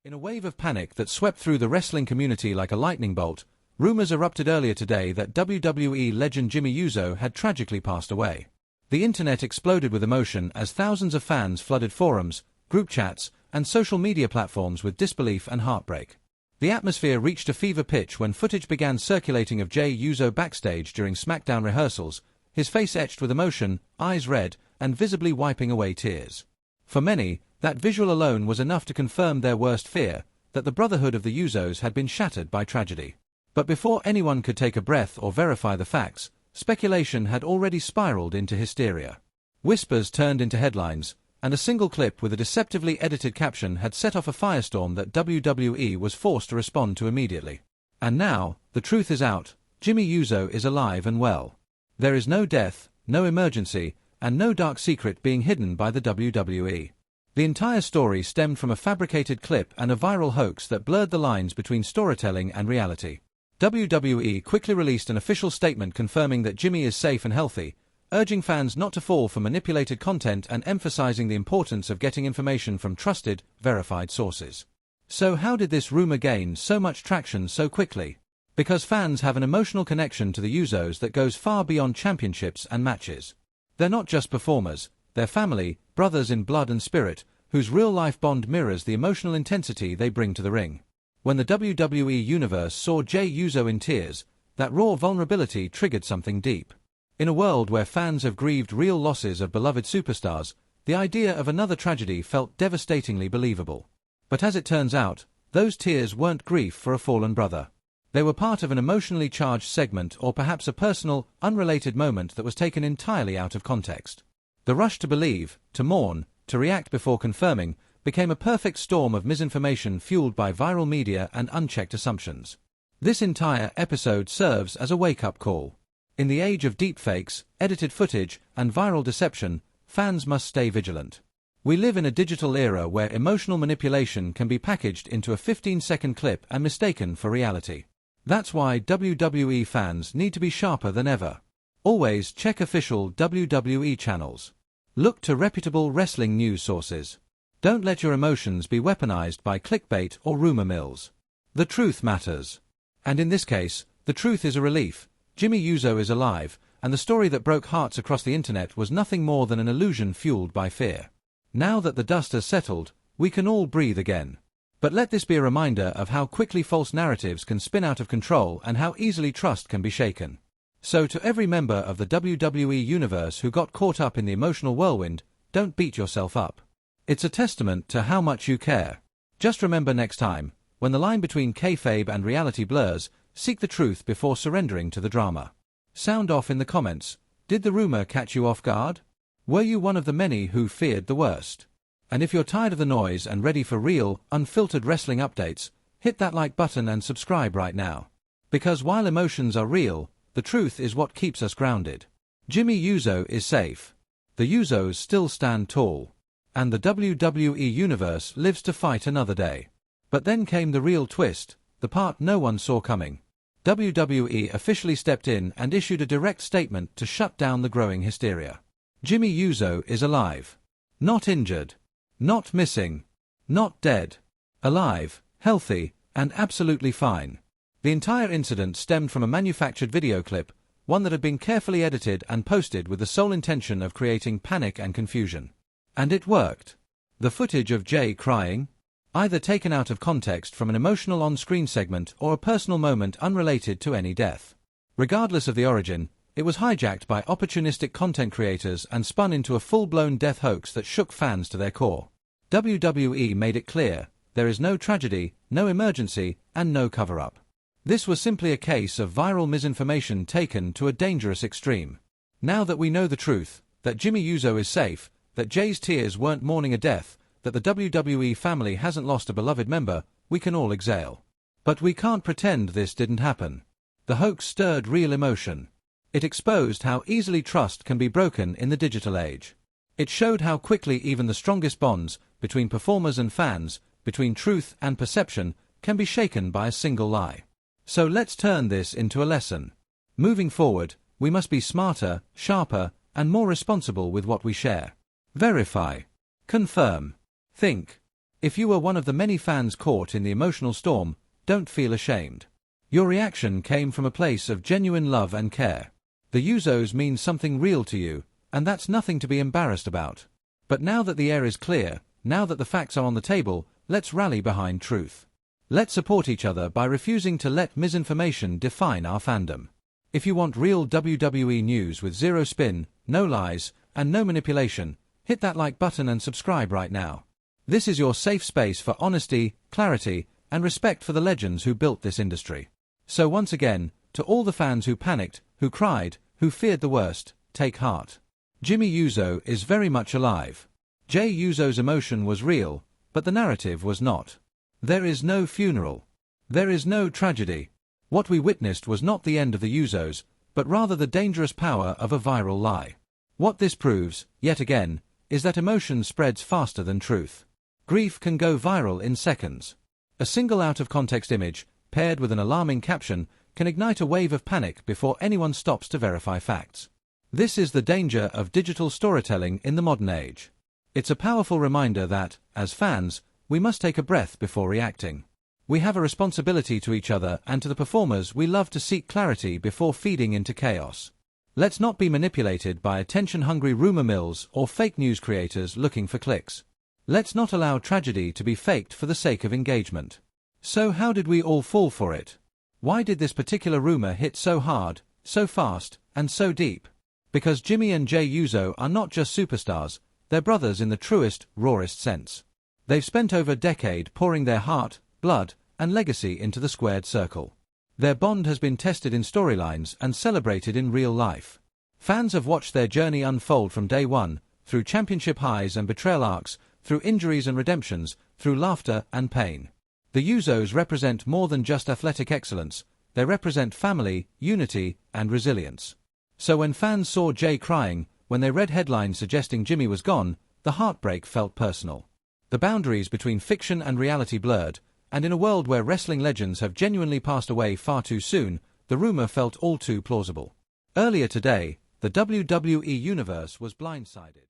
In a wave of panic that swept through the wrestling community like a lightning bolt, rumors erupted earlier today that WWE legend Jey Uso had tragically passed away. The internet exploded with emotion as thousands of fans flooded forums, group chats, and social media platforms with disbelief and heartbreak. The atmosphere reached a fever pitch when footage began circulating of Jey Uso backstage during SmackDown rehearsals, his face etched with emotion, eyes red, and visibly wiping away tears. For many, that visual alone was enough to confirm their worst fear, that the brotherhood of the Usos had been shattered by tragedy. But before anyone could take a breath or verify the facts, speculation had already spiraled into hysteria. Whispers turned into headlines, and a single clip with a deceptively edited caption had set off a firestorm that WWE was forced to respond to immediately. And now, the truth is out, Jey Uso is alive and well. There is no death, no emergency, and no dark secret being hidden by the WWE. The entire story stemmed from a fabricated clip and a viral hoax that blurred the lines between storytelling and reality. WWE quickly released an official statement confirming that Jey is safe and healthy, urging fans not to fall for manipulated content and emphasizing the importance of getting information from trusted, verified sources. So how did this rumor gain so much traction so quickly? Because fans have an emotional connection to the Usos that goes far beyond championships and matches. They're not just performers, they're family, brothers in blood and spirit, whose real-life bond mirrors the emotional intensity they bring to the ring. When the WWE Universe saw Jey Uso in tears, that raw vulnerability triggered something deep. In a world where fans have grieved real losses of beloved superstars, the idea of another tragedy felt devastatingly believable. But as it turns out, those tears weren't grief for a fallen brother. They were part of an emotionally charged segment or perhaps a personal, unrelated moment that was taken entirely out of context. The rush to believe, to mourn, to react before confirming, became a perfect storm of misinformation fueled by viral media and unchecked assumptions. This entire episode serves as a wake-up call. In the age of deepfakes, edited footage, and viral deception, fans must stay vigilant. We live in a digital era where emotional manipulation can be packaged into a 15-second clip and mistaken for reality. That's why WWE fans need to be sharper than ever. Always check official WWE channels. Look to reputable wrestling news sources. Don't let your emotions be weaponized by clickbait or rumor mills. The truth matters. And in this case, the truth is a relief. Jey Uso is alive, and the story that broke hearts across the internet was nothing more than an illusion fueled by fear. Now that the dust has settled, we can all breathe again. But let this be a reminder of how quickly false narratives can spin out of control and how easily trust can be shaken. So to every member of the WWE Universe who got caught up in the emotional whirlwind, don't beat yourself up. It's a testament to how much you care. Just remember next time, when the line between kayfabe and reality blurs, seek the truth before surrendering to the drama. Sound off in the comments. Did the rumor catch you off guard? Were you one of the many who feared the worst? And if you're tired of the noise and ready for real, unfiltered wrestling updates, hit that like button and subscribe right now. Because while emotions are real, the truth is what keeps us grounded. Jey Uso is safe. The Usos still stand tall. And the WWE Universe lives to fight another day. But then came the real twist, the part no one saw coming. WWE officially stepped in and issued a direct statement to shut down the growing hysteria. Jey Uso is alive. Not injured. Not missing. Not dead. Alive, healthy, and absolutely fine. The entire incident stemmed from a manufactured video clip, one that had been carefully edited and posted with the sole intention of creating panic and confusion. And it worked. The footage of Jey crying, either taken out of context from an emotional on-screen segment or a personal moment unrelated to any death. Regardless of the origin, it was hijacked by opportunistic content creators and spun into a full-blown death hoax that shook fans to their core. WWE made it clear, there is no tragedy, no emergency, and no cover-up. This was simply a case of viral misinformation taken to a dangerous extreme. Now that we know the truth, that Jey Uso is safe, that Jey's tears weren't mourning a death, that the WWE family hasn't lost a beloved member, we can all exhale. But we can't pretend this didn't happen. The hoax stirred real emotion. It exposed how easily trust can be broken in the digital age. It showed how quickly even the strongest bonds, between performers and fans, between truth and perception, can be shaken by a single lie. So let's turn this into a lesson. Moving forward, we must be smarter, sharper, and more responsible with what we share. Verify. Confirm. Think. If you were one of the many fans caught in the emotional storm, don't feel ashamed. Your reaction came from a place of genuine love and care. The Usos mean something real to you, and that's nothing to be embarrassed about. But now that the air is clear, now that the facts are on the table, let's rally behind truth. Let's support each other by refusing to let misinformation define our fandom. If you want real WWE news with zero spin, no lies, and no manipulation, hit that like button and subscribe right now. This is your safe space for honesty, clarity, and respect for the legends who built this industry. So once again, to all the fans who panicked, who cried, who feared the worst, take heart. Jimmy Uso is very much alive. Jey Uso's emotion was real, but the narrative was not. There is no funeral. There is no tragedy. What we witnessed was not the end of the Usos, but rather the dangerous power of a viral lie. What this proves, yet again, is that emotion spreads faster than truth. Grief can go viral in seconds. A single out-of-context image, paired with an alarming caption, can ignite a wave of panic before anyone stops to verify facts. This is the danger of digital storytelling in the modern age. It's a powerful reminder that, as fans, we must take a breath before reacting. We have a responsibility to each other and to the performers we love to seek clarity before feeding into chaos. Let's not be manipulated by attention-hungry rumor mills or fake news creators looking for clicks. Let's not allow tragedy to be faked for the sake of engagement. So how did we all fall for it? Why did this particular rumor hit so hard, so fast, and so deep? Because Jimmy and Jey Uso are not just superstars, they're brothers in the truest, rawest sense. They've spent over a decade pouring their heart, blood, and legacy into the squared circle. Their bond has been tested in storylines and celebrated in real life. Fans have watched their journey unfold from day one, through championship highs and betrayal arcs, through injuries and redemptions, through laughter and pain. The Usos represent more than just athletic excellence, they represent family, unity, and resilience. So when fans saw Jey crying, when they read headlines suggesting Jimmy was gone, the heartbreak felt personal. The boundaries between fiction and reality blurred, and in a world where wrestling legends have genuinely passed away far too soon, the rumor felt all too plausible. Earlier today, the WWE Universe was blindsided.